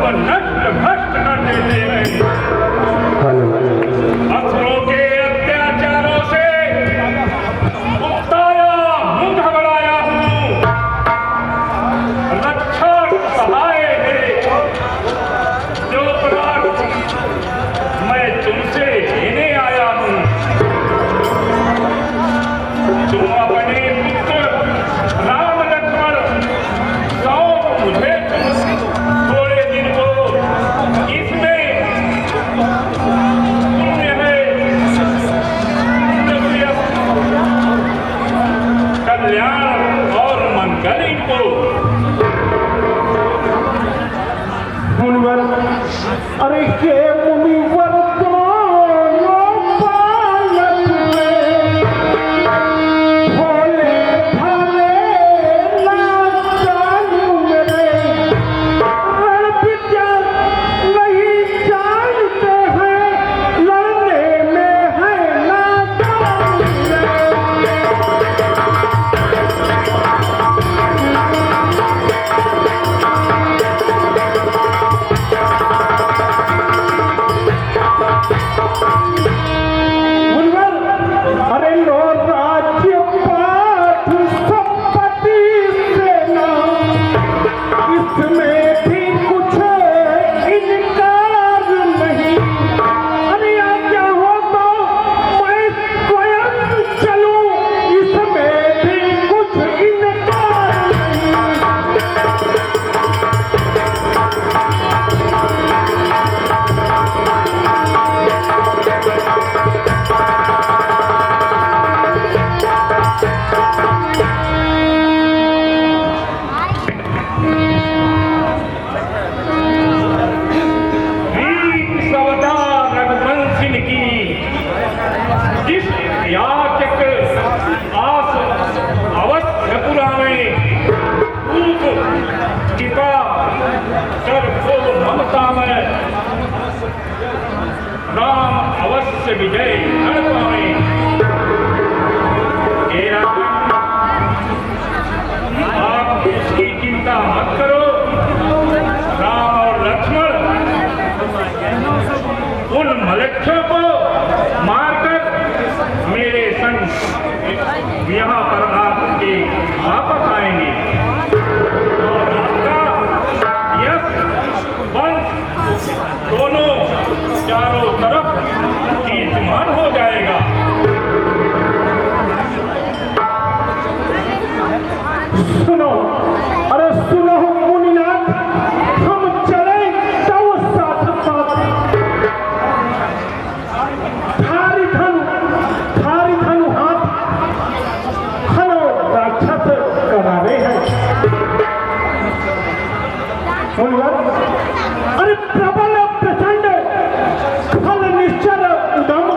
सब नष्ट भ्रष्ट कर देते हैं। असुरों के अत्याचारों से उकताया मुंह घबराया हूँ। रक्षक सहाय है जो प्राण मैं तुमसे लेने आया हूँ। तुम अपने पुत्र राम लक्ष्मण सौंप मुझे थोड़े दिन को। इसमें पुण्य है, कल्याण और मंगल इनको। मुनिवर, अरे के मुनिवर राम अवश्य विजय कर पावे। आप इसकी चिंता मत करो। राम और लक्ष्मण उन मलेच्छों को मारकर मेरे संग यहाँ पर आपके वापस आएंगे और आपका यश वंश दोनों चारों तरफ कीर्तिमान हो जाएगा। सुनो, अरे सुनो मुनिनाथ, हम चले तो साथ साथ थारी धनु हाथ हलो राक्षस करावे हैं। मुनिवर, अरे प्रबल प्रचंड फल निश्चल उदम,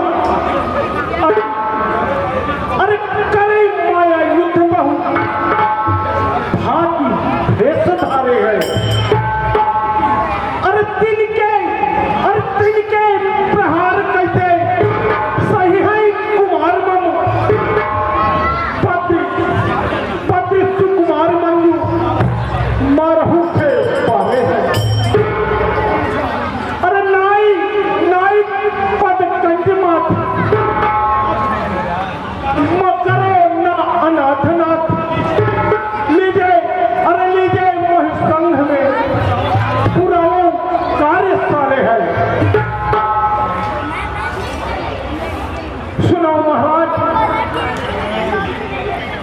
अरे करे माया युद्ध बहु भांति भेष धारे है। अरे तिनके प्रहार कैसे सही है कुमार मनु पति सुकुमार मनु मारहू थे पावे है। अरे नाई पद कंठ मात मकरो न अनाथनाथ लीजे मोह संघ में पुरानो कार्य सारे है। सुनो महाराज,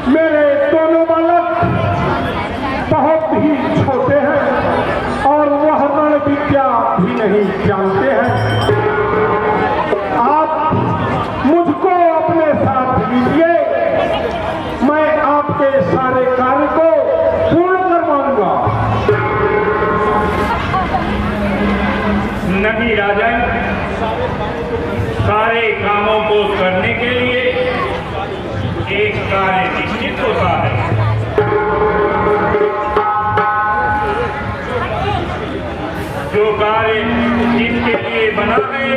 मेरे दोनों बालक बहुत ही छोटे हैं और वह रण विद्या भी नहीं जानते हैं। आप मुझको अपने साथ लीजिए, मैं आपके सारे कार्य को पूर्ण करवाऊंगा। नहीं राजन, सारे कामों को करने के लिए एक कार्य निश्चित होता है। जो कार्य जिसके लिए बना है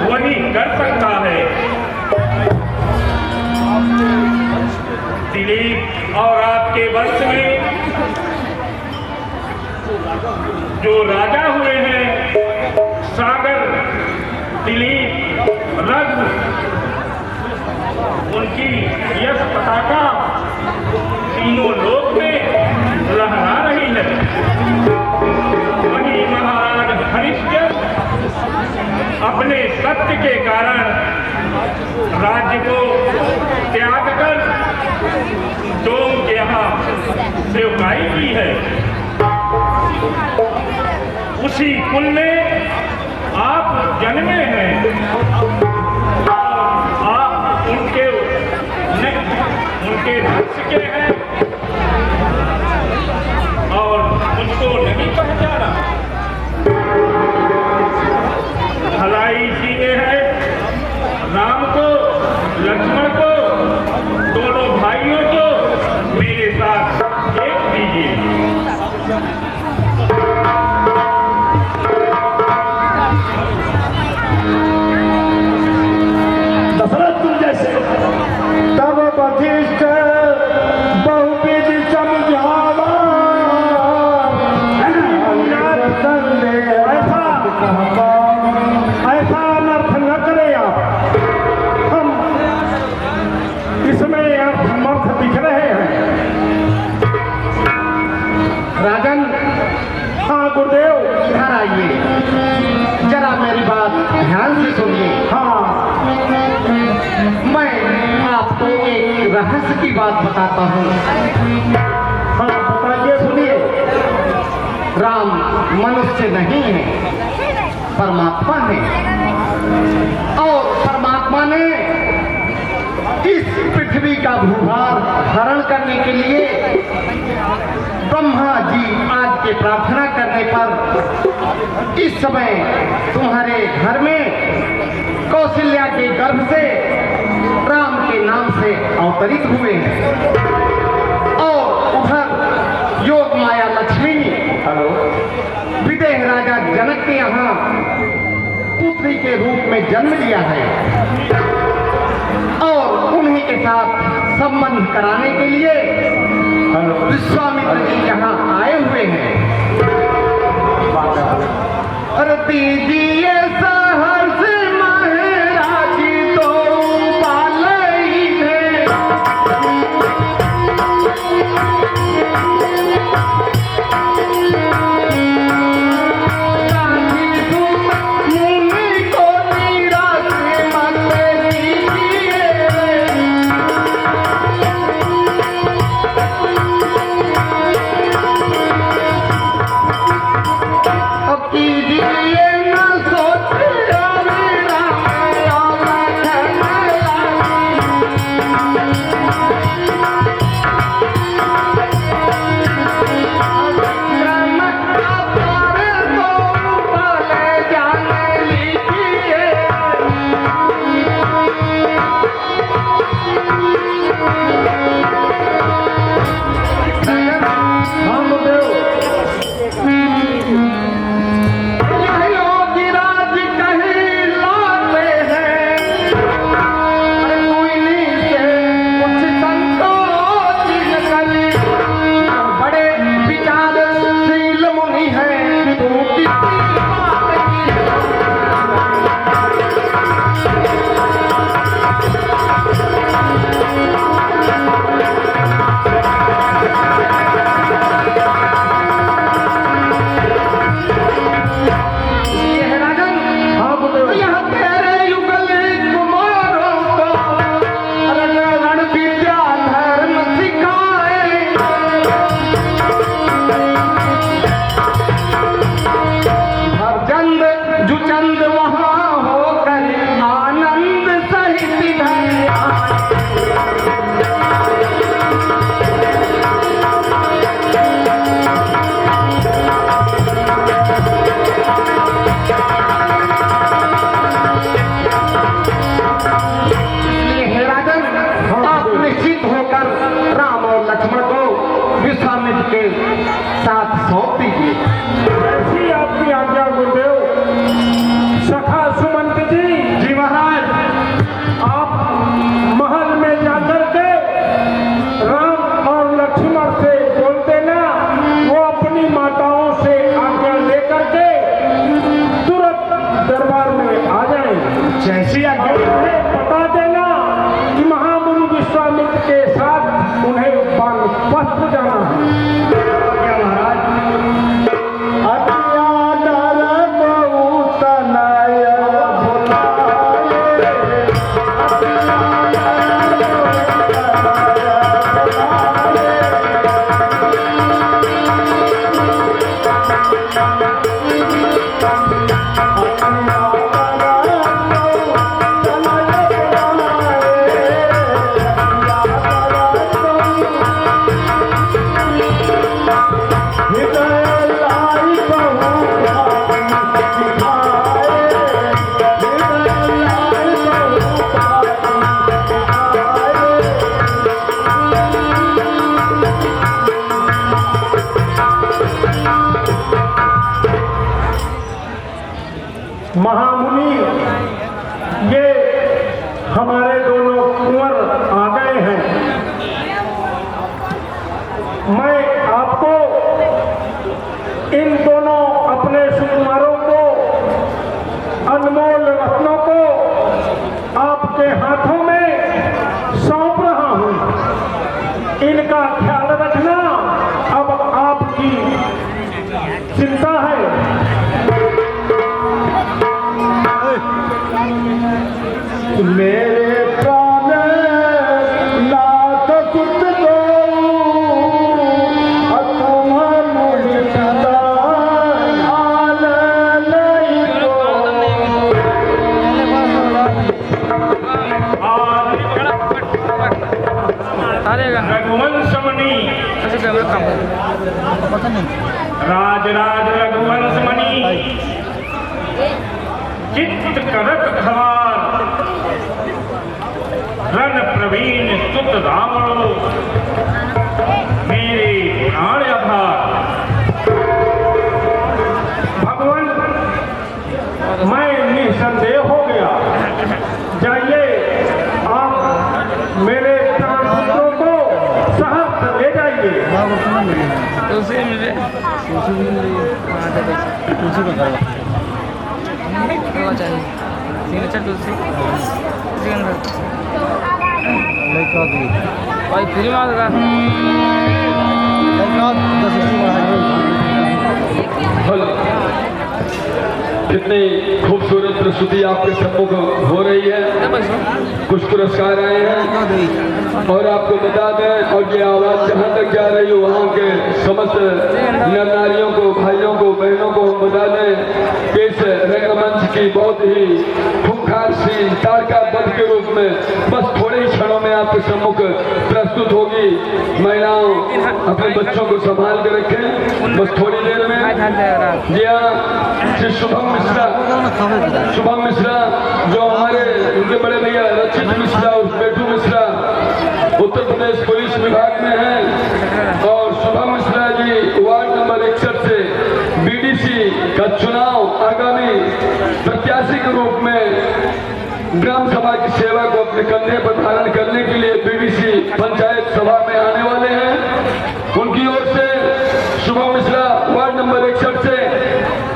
वही कर सकता है। दिलीप और आपके वंश में जो राजा हुए हैं सागर, दिलीप, रघु, उनकी यश पताका तीनों लोक में लहरा रही है। वहीं महाराज हरिश्चंद्र अपने सत्य के कारण राज्य को त्याग कर डोम के यहाँ सेवकाई की है। उसी कुल में आप जन्मे हैं। आप उनके वंश के हैं और उनको नहीं पहचाना। भलाई इसी में है। राम को, लक्ष्मण को, दोनों भाइयों को मेरे साथ एक दीजिए। दशरथ तुम जैसे तब वशिष्ठ बहुविध समझावा। ऐसा अनर्थ न करे आप। हम इसमें अर्थमर्थ दिख रहे हैं। राजन, हाँ गुरुदेव, इधर आइए, जरा मेरी बात ध्यान से सुनिए। हाँ मैं आपको एक रहस्य की बात बताता हूँ। हाँ बताइए, सुनिए। राम मनुष्य नहीं है, परमात्मा है। और परमात्मा ने इस पृथ्वी का भूभार हरण करने के लिए ब्रह्मा जी आज के प्रार्थना करने पर इस समय तुम्हारे घर में कौशल्या के गर्भ से राम के नाम से अवतरित हुए हैं। और उधर योग माया लक्ष्मी विदेह राजा जनक के यहाँ पुत्री के रूप में जन्म लिया है और उन्हीं के साथ संबंध कराने के लिए विश्वामित्र जी यहाँ आए हुए हैं। अरे दीजिए सहर्ष महाराज तो पालई है। मुनि को निराश मत कीजिए। अब कीजिए न सोच मेरे प्राण नाथ सुत दो तुम मुझ सदा आल नहीं दो। रघुवंश मणि राज राज रघुवंश मणि चित्त करत खवार रण प्रवीण सुत रावणो मेरे प्राण आधार। भगवान मैं निसंदेह हो गया। जाइए आप मेरे प्राणों को सहर्ष ले जाइए। तुलसी मिले तुलसी को करवा चाहिए सिग्नेचर तुलसी भाई फ्री मांगा कितनी खूबसूरत प्रस्तुति आपके सम्मुख हो रही है। कुछ पुरस्कार आए हैं और आपको बता दें, और ये आवाज जहां तक जा रही हो वहां के समस्त नर नारियों को, भाइयों को, बहनों को बता दें कि इस रंगमंच की बहुत ही खूंखार सी तारका बध के रूप में बस थोड़े ही क्षणों में आपके सम्मुख प्रस्तुत होगी। महिलाओं अपने बच्चों को संभाल कर रखें, बस थोड़ी देर में। जी हाँ, श्री शुभम मिश्रा जो हमारे उनके बड़े भैया रचित मिश्रा और पेटू मिश्रा उत्तर प्रदेश पुलिस विभाग में हैं, और शुभम मिश्रा जी वार्ड नंबर 61 से बीडीसी का चुनाव आगामी प्रत्याशी के रूप में ग्राम सभा की सेवा को अपने कंधे पर धारण करने के लिए बीडीसी पंचायत सभा में आने वाले हैं। उनकी ओर से शुभम मिश्रा वार्ड नंबर 61 से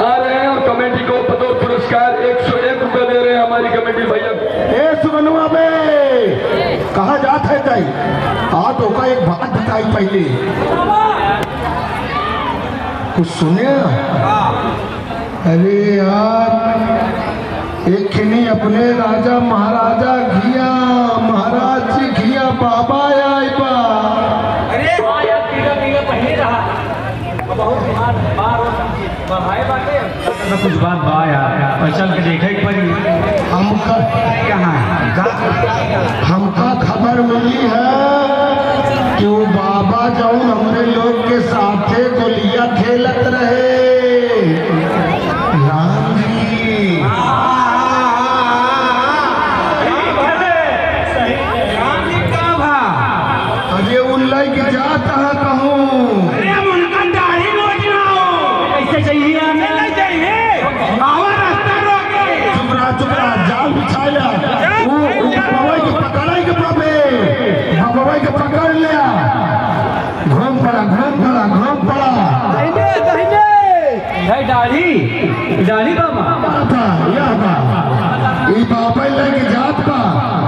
आ रहे हैं और कमेटी को पदों पुरस्कार 101 रुपए दे रहे हैं हमारी कमेटी भैया। ए सुगनुआ बे कहाँ जात है तई? आ तो का एक बात बताई पहले, कुछ सुने? अरे यार एक खिनी अपने राजा महाराजा घिया महाराज जी घिया बाबा आई बा। अरे कुछ बात बा यार, चल के देखे हमका कहाँ हमका खबर मिली है कि वो बाबा जाऊं हमरे लोग के साथे गोलियां खेलत रहे। राम जी अरे उल्लाई की जात है कहूँ चुपरा जाल बिछाया भगवाई के पकड़ाई के पापे भगवाई के पकड़ लिया। घूम पड़ा दाढ़ी बाबा यह बाबा लेके जात बा।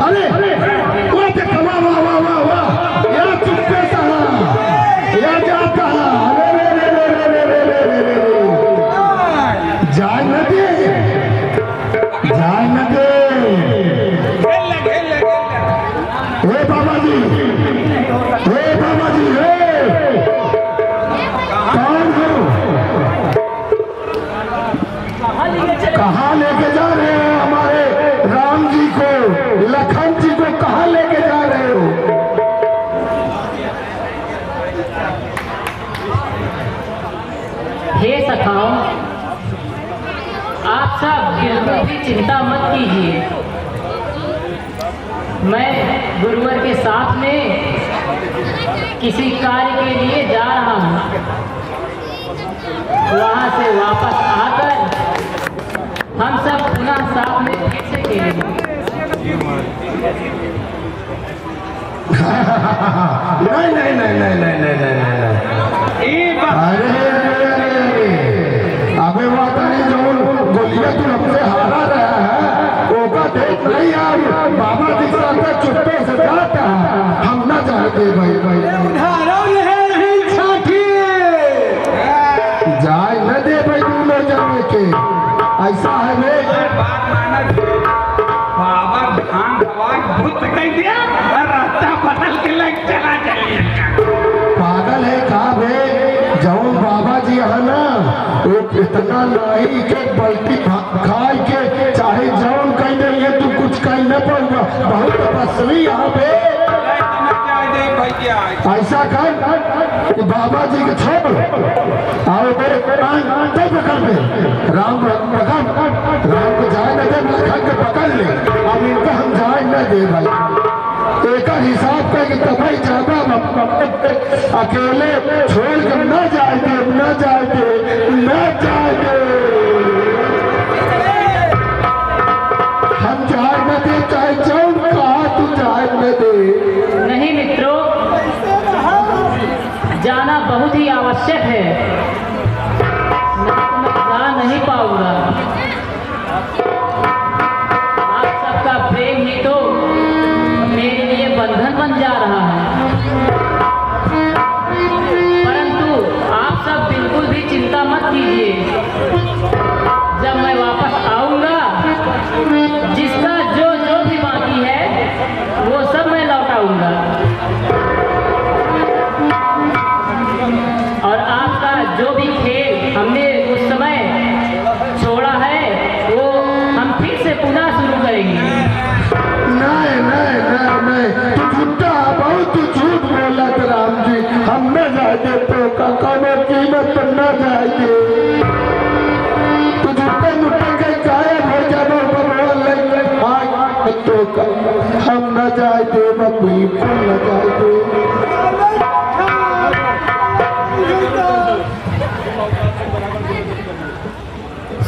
अरे वो देखो वाह वाह वाह वाह वाह या चुप्पे सहा या जाता जाए न दे बाबा जी कौन हो? कहाँ लेके जा रहे हैं हमारे राम जी को, लखन जी को कहाँ लेके जा रहे हो? हे सखाओ, आप सब बिल्कुल भी चिंता मत कीजिए। मैं गुरुवर के साथ में किसी कार्य के लिए जा रहा हूँ। वहाँ से वापस आकर हम सब पुनः साथ में फिर से खेलेंगे। नहीं। अरे अबे वाता नहीं जो गोलियां तू हमसे हारा रहा है ओका देख नहीं यार बाबा जी साथ चुप्पे से जाता है। हम ना जानते भाई जाए न दे भाई दूल्हे जाने के ऐसा है बाबा धान चला चलिए। पागल है का बे? जौन बाबा जी है ना वो इतना नहीं के बल्कि खाए के चाहे जौन कहीं नहीं है तू कुछ कहीं न पाऊंगा। बहुत तपस्वी यहाँ पे ऐसा कर कि बाबा जी के छोड़ आओ मेरे पकड़ में राम पकड़ राम को जाए न दे लखन के पकड़ ले। अब इनका हम जाए न दे भाई एक हिसाब का कि तभी ज्यादा अकेले छोड़ कर न जाए दे न जाए दे न जाए दे। हम जाए न दे चाहे जौन कहा तू जाए न दे। नहीं मित्रों, जाना बहुत ही आवश्यक है, मैं जा नहीं पाऊंगा। आप सबका प्रेम ही तो मेरे लिए बंधन बन जा रहा है। परंतु आप सब बिल्कुल भी चिंता मत कीजिए, जब मैं वापस आऊंगा जिसका जो जो भी बाकी है वो सब मैं लौटाऊंगा। और आपका जो भी खेल हमने उस समय छोड़ा है वो हम फिर से पुनः शुरू करेंगे। नहीं नहीं नहीं नहीं तू झूठा बहुत तू झूठ बोला था राम जी। हम न जाए तो काका कीमत पर न जाए तू झूठे मुठे के गायब हो जानो तो हम न जाए बिल्कुल न जाए।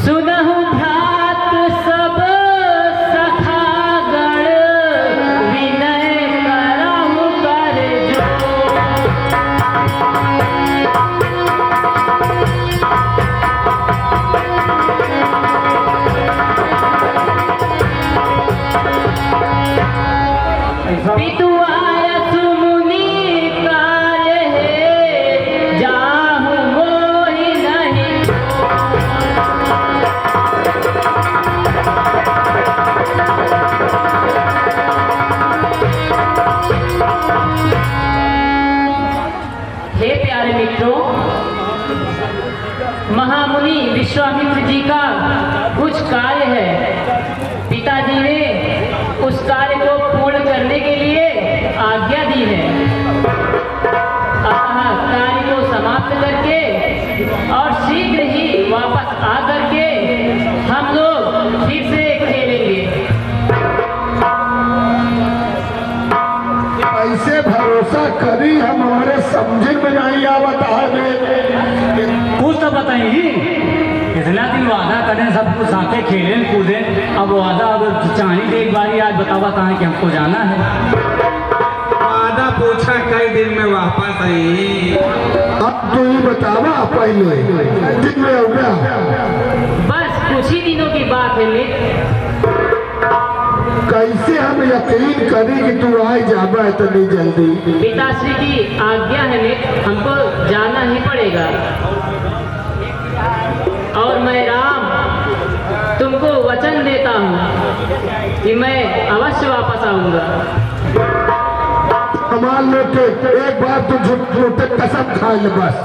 सुनहु भ्रात सब सखागण विनय करहु कर जो पितुआय सुमुनि कार्य है जाहु मोहि नहीं। हे प्यारे मित्रों, महामुनि विश्वामित्र जी का कुछ कार्य है। पिताजी ने उस कार्य को पूर्ण करने के लिए आज्ञा दी है। अतः कार्य को समाप्त करके और शीघ्र ही वापस आकर के हम लोग फिर से खेलेंगे। ऐसे भरोसा करी हम हमारे समझ में नहीं आवत है। कुछ तो बताइए, इतना दिन वादा करें सब कुछ साथे खेलें कूदें, अब वादा अब चाहे एक बारी आज बतावा कहाँ कि हमको जाना है। वादा पूछा कई दिन में वापस आई। अब तो ही बतावा पहले दिन में हो गया। बस कुछ ही दिनों की बात है मित्र। कैसे हम यकीन करें कि तू आ जाबा इतनी जल्दी? पिताश्री की आज्ञा है मित्र, हमको जाना ही पड़ेगा। और मैं राम तुमको वचन देता हूँ कि मैं अवश्य वापस आऊंगा। हमार लोग के एक बार तो झूठे कसम खा ले, बस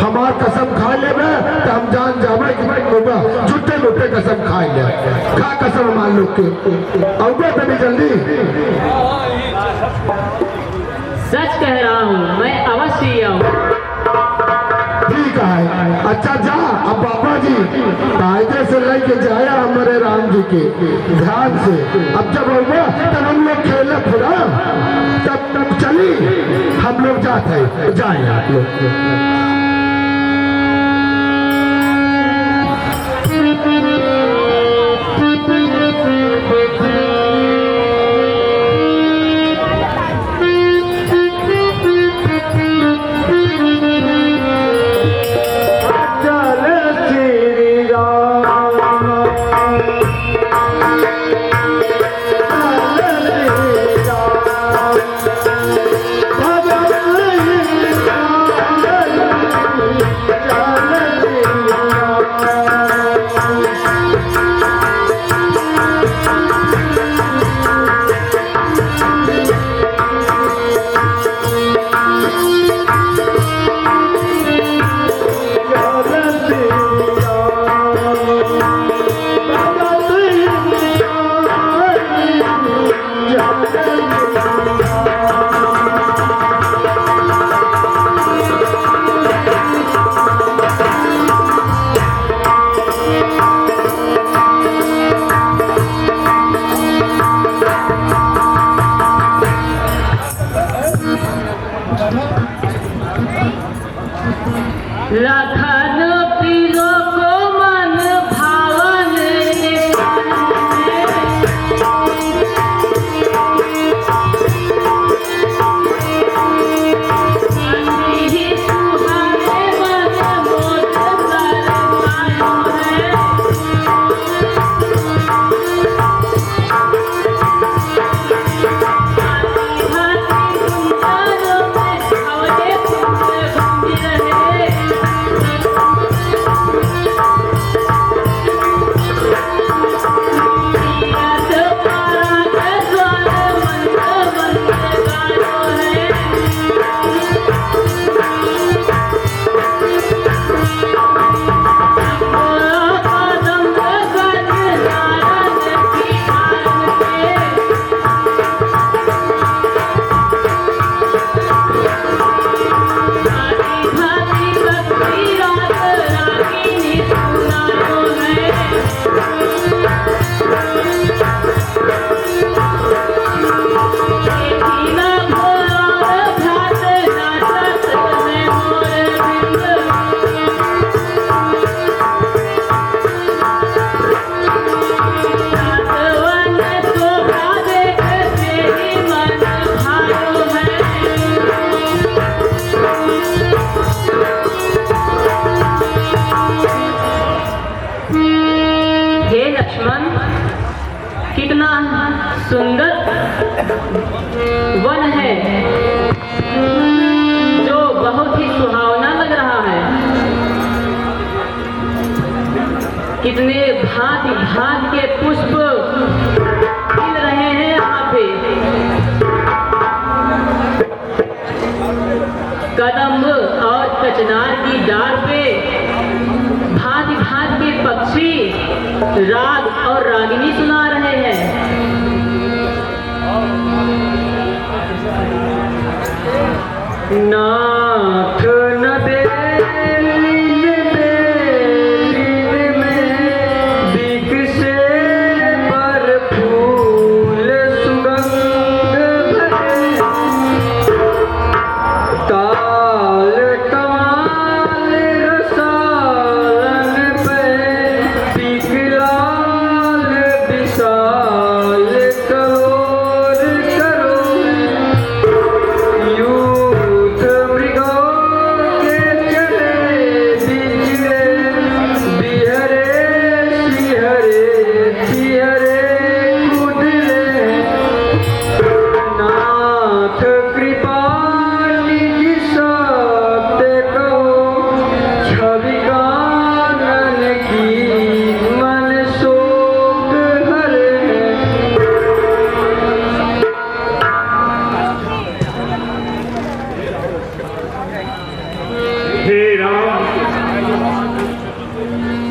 हमार कसम खा ले तो हम जान जावे कि भाई होगा। झूठे मोटे कसम खा ले, खा कसम हमार लोग के आओगे तभी जल्दी। सच कह रहा हूँ, मैं अवश्य ही आऊंगा। ठीक है, अच्छा जा। अब बाबा जी कायदे से लेके जाया हमारे राम जी के ध्यान से। अब जब होगा तब हम लोग खेले खुदा, तब चली हम लोग जाते हैं। जाए आप लोग। सुंदर वन है जो बहुत ही सुहावना लग रहा है। कितने भांति भांति के पुष्प खिल रहे हैं यहाँ पे। कदम्ब और कचनार की डाल पे भांति भांति के पक्षी राग और रागिनी सुना रहे हैं। नाथ न दे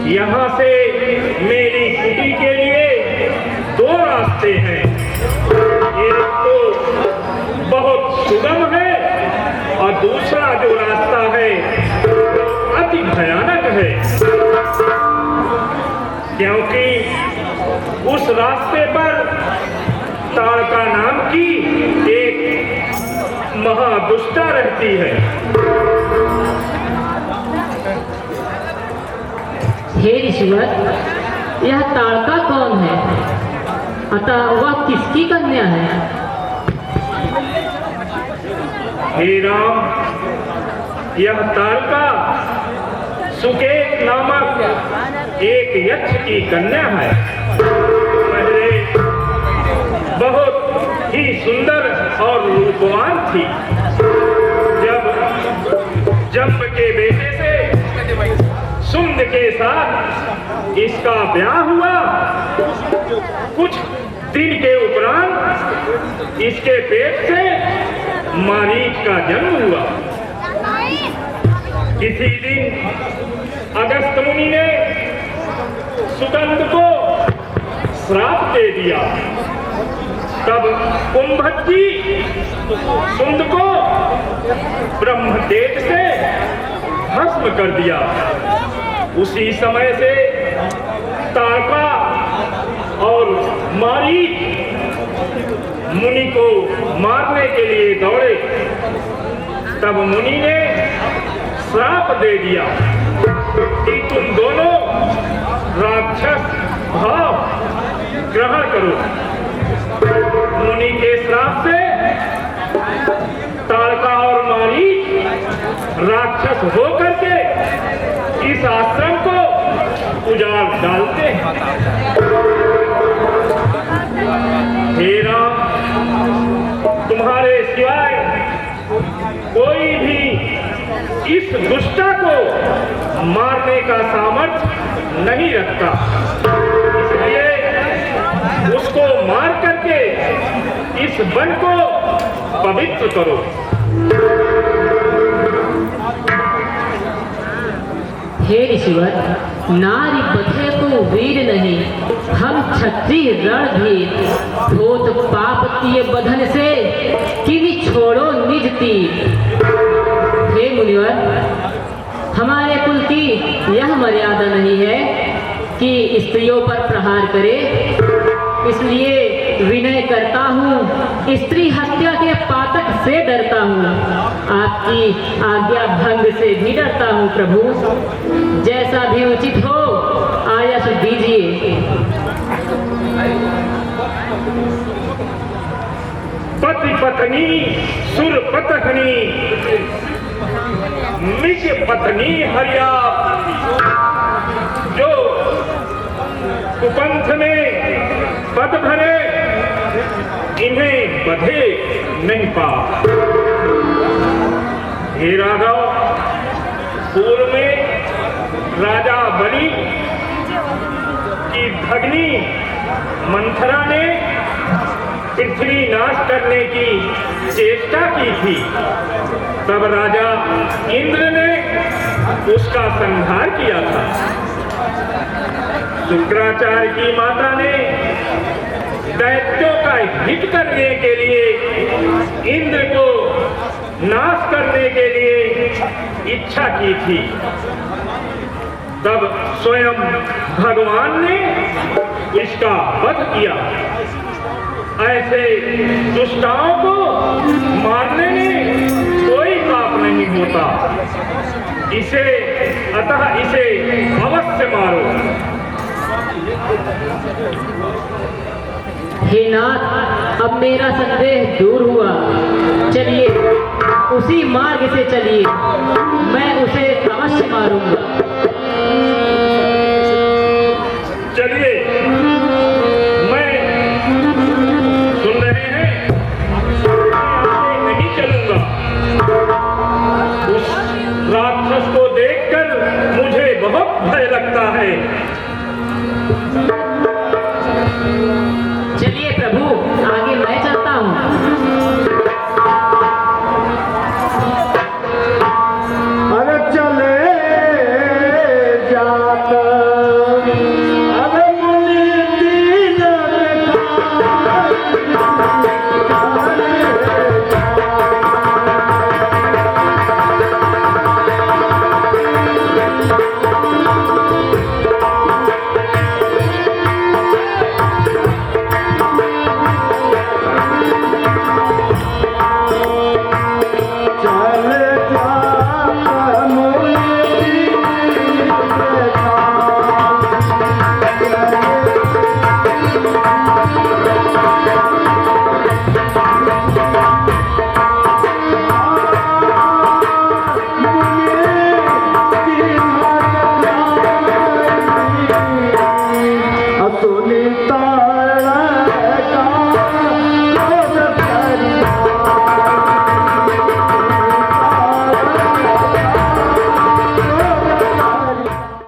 यहाँ से मेरी कुटी के लिए दो रास्ते हैं। एक तो बहुत सुगम है और दूसरा जो रास्ता है वो अति भयानक है, क्योंकि उस रास्ते पर ताड़का नाम की एक महादुष्टा रहती है। हे ऋषिवर, यह ताड़का कौन है? अतः वह किसकी कन्या है? हे राम, यह ताड़का सुकेत नामक एक यक्ष की कन्या है। पहले बहुत ही सुंदर और रूपवान थी। जब जंब के बेटे से सुंद के साथ इसका ब्याह हुआ, कुछ दिन के उपरांत इसके पेट से मारीच का जन्म हुआ। किसी दिन अगस्त मुनि ने सुगंध को श्राप दे दिया। तब कुंभजी सुंद को ब्रह्मदेव से भस्म कर दिया। उसी समय से ताड़का और मारीच मुनि को मारने के लिए दौड़े। तब मुनि ने श्राप दे दिया कि तुम दोनों राक्षस भाव ग्रहण करो। मुनि के श्राप से ताड़का और मारीच राक्षस होकर के इस आश्रम को उजाड़ डालते हैं। हे राम, तुम्हारे सिवाय कोई भी इस दुष्टा को मारने का सामर्थ्य नहीं रखता, इसलिए उसको मार करके इस वन को पवित्र करो। हे ऋषिवर, नारी बधे को वीर नहीं, हम क्षत्रिय रणधीर। भूत पाप किए बधन से किवि छोड़ो निज तीर। हे मुनिवर, हमारे कुल की यह मर्यादा नहीं है कि स्त्रियों पर प्रहार करे, इसलिए विनय करता हूँ, स्त्री हत्या के पातक से डरता हूँ, आपकी आज्ञा भंग से भी डरता हूँ। प्रभु, जैसा भी उचित हो आयस दीजिए। पति पत्नी सुर पतहनी, निज पत्नी हरिया। जो कुपंथ में पद भरे बधे नहीं पा। हे राघव, पूर्व में राजा बलि की भगनी मंथरा ने पृथ्वी नाश करने की चेष्टा की थी। तब राजा इंद्र ने उसका संहार किया था। शुक्राचार्य की माता ने दैत्यों का हित करने के लिए, इंद्र को नाश करने के लिए इच्छा की थी। तब स्वयं भगवान ने इसका वध किया। ऐसे दुष्टाओं को मारने में कोई पाप नहीं होता। अतः इसे अवश्य मारो। हे नाथ, अब मेरा संदेह दूर हुआ। चलिए उसी मार्ग से चलिए, मैं उसे अवश्य मारूंगा। चलिए।